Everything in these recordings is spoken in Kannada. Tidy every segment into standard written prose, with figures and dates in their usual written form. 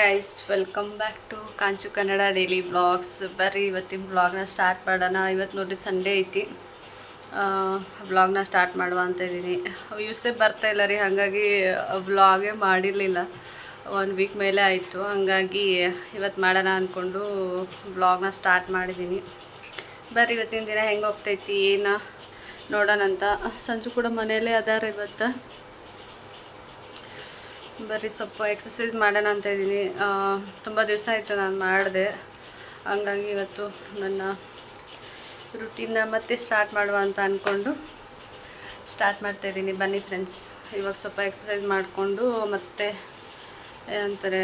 Guys, welcome back to Kanchu Kannada daily blogs. ಬರ್ರಿ ಇವತ್ತಿನ ಬ್ಲಾಗ್ನ ಸ್ಟಾರ್ಟ್ ಮಾಡೋಣ. ಇವತ್ತು ನೋಡಿರಿ ಸಂಡೇ ಐತಿ. ಬ್ಲಾಗ್ನ ಸ್ಟಾರ್ಟ್ ಮಾಡುವ ಅಂತ ಇದ್ದೀನಿ. ಯೂಸೇ ಬರ್ತಾ ಇಲ್ಲ ರೀ, ಹಾಗಾಗಿ ಬ್ಲಾಗೇ ಮಾಡಿರಲಿಲ್ಲ. 1 ವೀಕ್ ಮೇಲೆ ಆಯಿತು. ಹಾಗಾಗಿ ಇವತ್ತು ಮಾಡೋಣ ಅಂದ್ಕೊಂಡು ಬ್ಲಾಗ್ನ ಸ್ಟಾರ್ಟ್ ಮಾಡಿದ್ದೀನಿ. ಬರ್ರಿ ಇವತ್ತಿನ ದಿನ ಹೆಂಗೆ ಹೋಗ್ತೈತಿ ಏನು ನೋಡೋಣಂತ. ಸಂಜು ಕೂಡ ಮನೆಯಲ್ಲೇ ಅದಾರ ಇವತ್ತು. ಬರ್ರಿ ಸ್ವಲ್ಪ ಎಕ್ಸಸೈಸ್ ಮಾಡೋಣ ಅಂತ ಇದ್ದೀನಿ. ತುಂಬ ದಿವಸ ಆಯಿತು ನಾನು ಮಾಡಿದೆ, ಹಂಗಾಗಿ ಇವತ್ತು ನನ್ನ ರುಟೀನ್ನ ಮತ್ತೆ ಸ್ಟಾರ್ಟ್ ಮಾಡುವ ಅಂತ ಅಂದ್ಕೊಂಡು ಸ್ಟಾರ್ಟ್ ಮಾಡ್ತಾಯಿದ್ದೀನಿ. ಬನ್ನಿ ಫ್ರೆಂಡ್ಸ್, ಇವಾಗ ಸ್ವಲ್ಪ ಎಕ್ಸಸೈಸ್ ಮಾಡಿಕೊಂಡು ಮತ್ತೆ ಏನಂತಾರೆ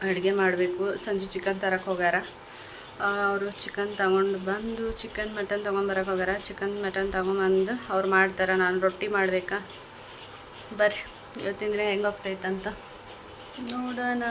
ಅಡುಗೆ ಮಾಡಬೇಕು. ಸಂಜು ಚಿಕನ್ ತರಕ್ಕೆ ಹೋಗ್ಯಾರ. ಅವರು ಚಿಕನ್ ತಗೊಂಡು ಬಂದು ಚಿಕನ್ ಮಟನ್ ತೊಗೊಂಬರಕ್ಕೆ ಹೋಗ್ಯಾರ. ಚಿಕನ್ ಮಟನ್ ತೊಗೊಂಬಂದು ಅವ್ರು ಮಾಡ್ತಾರೆ, ನಾನು ರೊಟ್ಟಿ ಮಾಡಬೇಕಾ. ಬರ್ರಿ ಇವತ್ತಿನ ದಿನ ಹೆಂಗೆ ಹೋಗ್ತೈತಂತ ನೋಡೋಣ.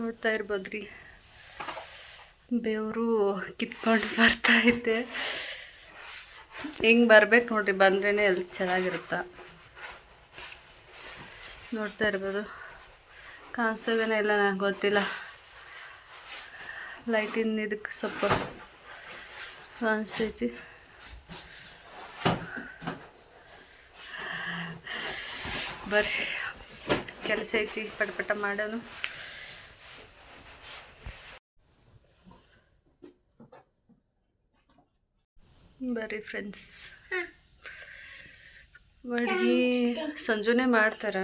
ನೋಡ್ತಾ ಇರ್ಬೋದ್ರಿ, ಬೆವರು ಕಿತ್ಕೊಂಡು ಬರ್ತೈತೆ. ಹಿಂಗೆ ಬರ್ಬೇಕು ನೋಡ್ರಿ, ಬಂದ್ರೇ ಎಲ್ಲಿ ಚೆನ್ನಾಗಿರುತ್ತೆ. ನೋಡ್ತಾ ಇರ್ಬೋದು, ಕಾಣಿಸ್ತಾ ಇದ್ದಾನೆ ಇಲ್ಲ ನಂಗೆ ಗೊತ್ತಿಲ್ಲ. ಲೈಟಿನ ಇದಕ್ಕೆ ಸ್ವಲ್ಪ ಕಾಣಿಸ್ತೈತಿ. ಬರ್ರಿ ಕೆಲಸ ಐತಿ, ಪಟ ಮಾಡೋನು. ಬರ್ರಿ ಫ್ರೆಂಡ್ಸ್, ಅಡುಗೆ ಸಂಜುನೇ ಮಾಡ್ತಾರೆ.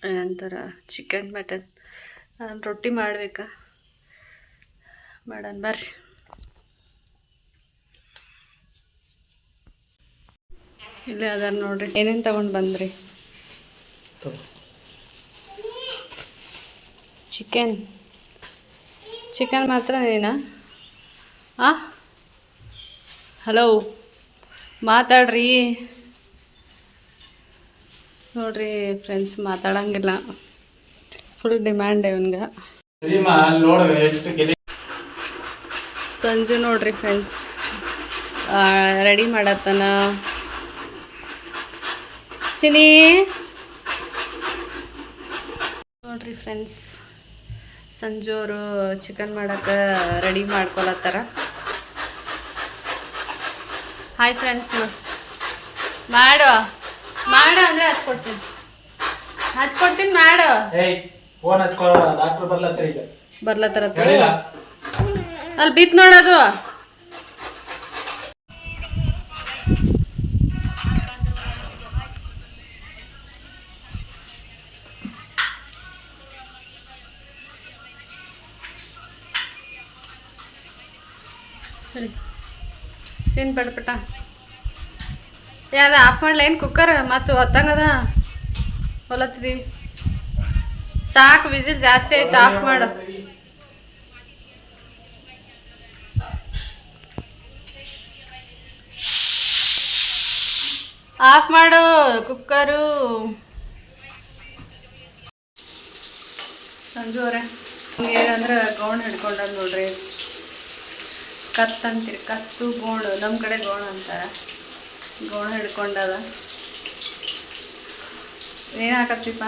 ಏನಂತಾರ ಚಿಕನ್ ಮಟನ್. ನಾನು ರೊಟ್ಟಿ ಮಾಡಬೇಕಾ, ಮಾಡೋಣ ಬರ್ರಿ. ಇಲ್ಲೇ ಅದಾರ ನೋಡ್ರಿ. ಏನೇನು ತಗೊಂಡು ಬಂದ್ರಿ? ಚಿಕನ್ ಮಾತ್ರ ಏನಾ? ಹಲೋ, ಮಾತಾಡ್ರಿ. ನೋಡ್ರಿ ಫ್ರೆಂಡ್ಸ್, ಮಾತಾಡಂಗಿಲ್ಲ, ಫುಲ್ ಡಿಮ್ಯಾಂಡ್ ಇವನ್ಗೆ. ಸಂಜು ನೋಡ್ರಿ ಫ್ರೆಂಡ್ಸ್ ರೆಡಿ ಮಾಡತ್ತನ. ಚಿನಿ ನೋಡ್ರಿ ಫ್ರೆಂಡ್ಸ್, ಸಂಜು ಅವರು ಚಿಕನ್ ಮಾಡಕ್ಕೆ ರೆಡಿ ಮಾಡ್ಕೊಳತ್ತಾರ. ಹಾಯ್ ಫ್ರೆಂಡ್ಸ್, ಮಾಡು ಅಂದರೆ ಹಚ್ಕೊಡ್ತೀನಿ ಮಾಡು. ಬರ್ಲತ್ತಾರ ಅಲ್ಲಿ ಬಿತ್ತು ನೋಡೋದು. ಸರಿ ತಿನ್ ಪಟ ಯಾವ್ದು ಆಫ್ ಮಾಡ್ಲ ಏನು ಕುಕ್ಕರ್? ಮತ್ತು ಹೊತ್ತಂಗದ ಹೊಲತ್ತಿದಿ ಸಾಕು, ವಿಸಿಲ್ ಜಾಸ್ತಿ ಆಯ್ತು, ಆಫ್ ಮಾಡು. ಆಫ್ ಮಾಡು ಕುಕ್ಕರು. ಸಂಜು ಅವರೇ ಏನಂದ್ರೆ ಗೌಂಡ್ ಹಿಡ್ಕೊಂಡ ನೋಡ್ರಿ. ಕತ್ತು ಅಂತೀರಿ, ಕತ್ತು ಗೋಣು, ನಮ್ಮ ಕಡೆ ಗೋಣು ಅಂತಾರೆ. ಗೋಣ ಹಿಡ್ಕೊಂಡದ. ಏನು ಹಾಕತ್ತೀಪ?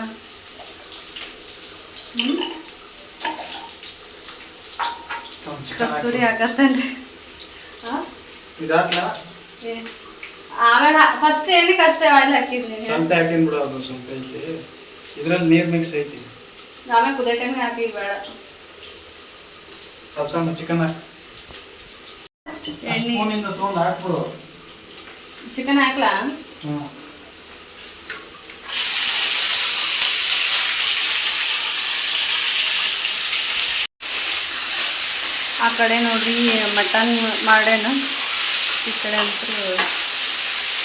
ಕಸ್ತೂರಿ ಹಾಕತ್ತನ್ರಿ. ಆಮೇಲೆ ಫಸ್ಟ್ ಏನಕ್ಕೆ ಅಷ್ಟೇ ಆಯಿಲ್ ಹಾಕಿದ್ನಿ. ಇದ್ರಲ್ಲಿ ನೀರು ಮಿಕ್ಸ್ ಐತಿ. ಆಮೇಲೆ ಕುದಿಯೋ ಟೈಮ್ ಹಾಕಿ ಬೇಡ. ಚಿಕನ್ ಚಿಕನ್ ಹಾಕ್ಲಾ? ಕಡೆ ನೋಡ್ರಿ ಮಟನ್ ಮಾಡ್ಯಾನ, ಈ ಕಡೆ ಅಂತೂ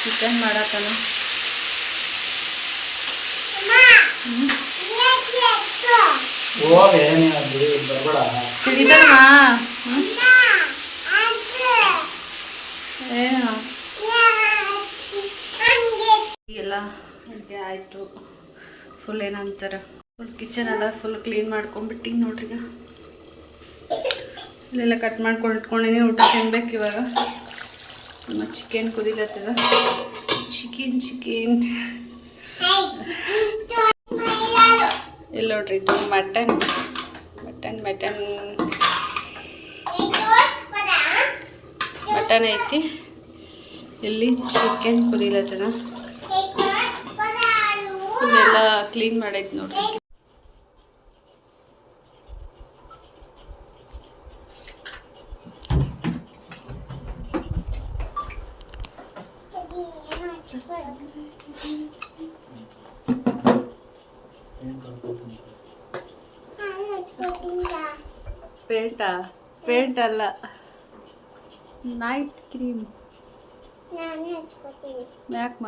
ಚಿಕನ್ ಮಾಡತ್ತಾನ. ಸಿಡಿದಮ್ಮ ಏನು ಎಲ್ಲ ಅಡುಗೆ ಆಯಿತು. ಫುಲ್ ಏನಂತಾರೆ ಫುಲ್ ಕಿಚನ್ ಎಲ್ಲ ಫುಲ್ ಕ್ಲೀನ್ ಮಾಡ್ಕೊಂಡ್ಬಿಟ್ಟು ನೋಡ್ರಿ. ಈಗ ಇಲ್ಲೆಲ್ಲ ಕಟ್ ಮಾಡ್ಕೊಂಡು ಇಟ್ಕೊಂಡೇನಿ. ಊಟ ತಿನ್ಬೇಕು ಇವಾಗ. ನಮ್ಮ ಚಿಕನ್ ಕುದಿಲತ್ತದ. ಚಿಕನ್ ಇಲ್ಲಿ ನೋಡ್ರಿ, ಇದು ಮಟನ್ ಐತಿ. ಇಲ್ಲಿ ಚಿಕನ್ ಕುದಿಲತ್ತದ. ಇಲ್ಲೆಲ್ಲ ಕ್ಲೀನ್ ಮಾಡೈತಿ ನೋಡ್ರಿ. ಪೇಂಟ್ ಅಲ್ಲ, ನೈಟ್ ಕ್ರೀಮ್. ಯಾಕಮ್ಮ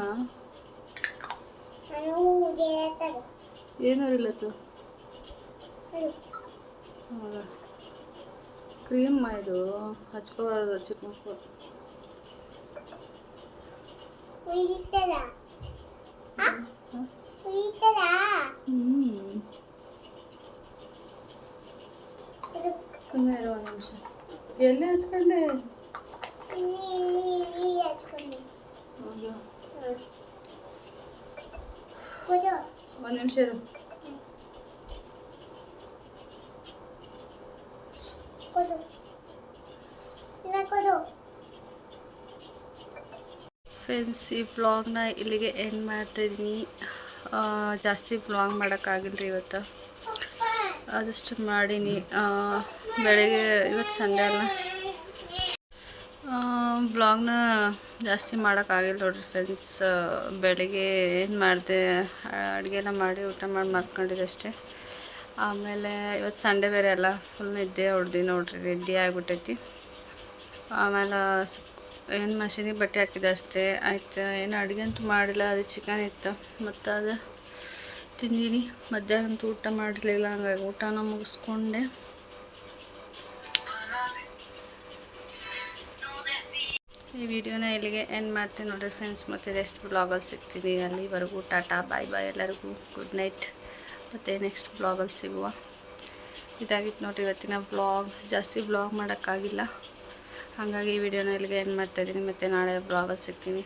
ಏನೂ ಇಲ್ಲತ್ತು? ಹೌದಾ, ಕ್ರೀಮ್ ಇದು ಹಚ್ಕೋಬಾರ್ದು ಚಿಕ್ಕ ಮಕ್ಕಳು. ಸುಮ್ಮನೆ ಇರೋ ಒಂದು ನಿಮಿಷ. ಎಲ್ಲಿ ಹಚ್ಕೊಂಡೆ? ಹೌದಾ, ಒಂದು ನಿಮಿಷ ಇರು. ಫ್ರೆಂಡ್ಸ್, ಈ ವ್ಲಾಗ್ನ ಇಲ್ಲಿಗೆ ಎಂಡ್ ಮಾಡ್ತಾಯಿದ್ದೀನಿ. ಜಾಸ್ತಿ ವ್ಲಾಗ್ ಮಾಡೋಕ್ಕಾಗಿಲ್ಲ ರೀ ಇವತ್ತು. ಆದಷ್ಟು ಮಾಡೀನಿ. ಬೆಳಗ್ಗೆ ಇವತ್ತು ಸಂಡೇ ಅಲ್ಲ, ವ್ಲಾಗ್ನ ಜಾಸ್ತಿ ಮಾಡೋಕ್ಕಾಗಿಲ್ಲ ನೋಡ್ರಿ ಫ್ರೆಂಡ್ಸ್. ಬೆಳಗ್ಗೆ ಏನು ಮಾಡಿದೆ, ಅಡುಗೆನ ಮಾಡಿ ಊಟ ಮಾಡಿ ಮಲ್ಕೊಂಡಿದ್ದೆ ಅಷ್ಟೇ. ಆಮೇಲೆ ಇವತ್ತು ಸಂಡೇ ಬೇರೆ ಅಲ್ಲ, ಫುಲ್ ನಿದ್ದೆ ಹೊಡ್ದು ನೋಡ್ರಿ, ನಿದ್ದೆ ಆಗಿಬಿಟ್ಟೈತಿ. ಆಮೇಲೆ ಏನು ಮಷೀನಿಗೆ ಬಟ್ಟೆ ಹಾಕಿದೆ ಅಷ್ಟೇ ಆಯ್ತು. ಏನು ಅಡುಗೆ ಅಂತೂ ಮಾಡಿಲ್ಲ. ಅದು ಚಿಕನ್ ಇತ್ತು ಮತ್ತು ಅದು ತಿಂದೀನಿ. ಮಧ್ಯಾಹ್ನ ಅಂತೂ ಊಟ ಮಾಡಲಿಲ್ಲ, ಹಂಗಾಗಿ ಊಟನ ಮುಗಿಸ್ಕೊಂಡೆ. ಈ ವಿಡಿಯೋನ ಇಲ್ಲಿಗೆ ಎಂಡ್ ಮಾಡ್ತೀನಿ ನೋಡಿರಿ ಫ್ರೆಂಡ್ಸ್. ಮತ್ತು ನೆಕ್ಸ್ಟ್ ಬ್ಲಾಗಲ್ಲಿ ಸಿಗ್ತೀನಿ. ಅಲ್ಲಿವರೆಗೂ ಟಾಟಾ ಬಾಯ್ ಬಾಯ್ ಎಲ್ಲರಿಗೂ. Good night. ಮತ್ತು ನೆಕ್ಸ್ಟ್ ಬ್ಲಾಗಲ್ಲಿ ಸಿಗುವ. ಇದಾಗಿತ್ತು ನೋಡಿರಿ ಇವತ್ತಿನ ಬ್ಲಾಗ್. ಜಾಸ್ತಿ ಬ್ಲಾಗ್ ಮಾಡೋಕ್ಕಾಗಿಲ್ಲ, ಹಾಗಾಗಿ ಈ ವಿಡಿಯೋನ ಇಲ್ಲಿಗೆ ಎಂಡ್ ಮಾಡ್ತಾಯಿದ್ದೀನಿ. ಮತ್ತು ನಾಳೆ ಬ್ಲಾಗಲ್ಲಿ ಸಿಗ್ತೀನಿ.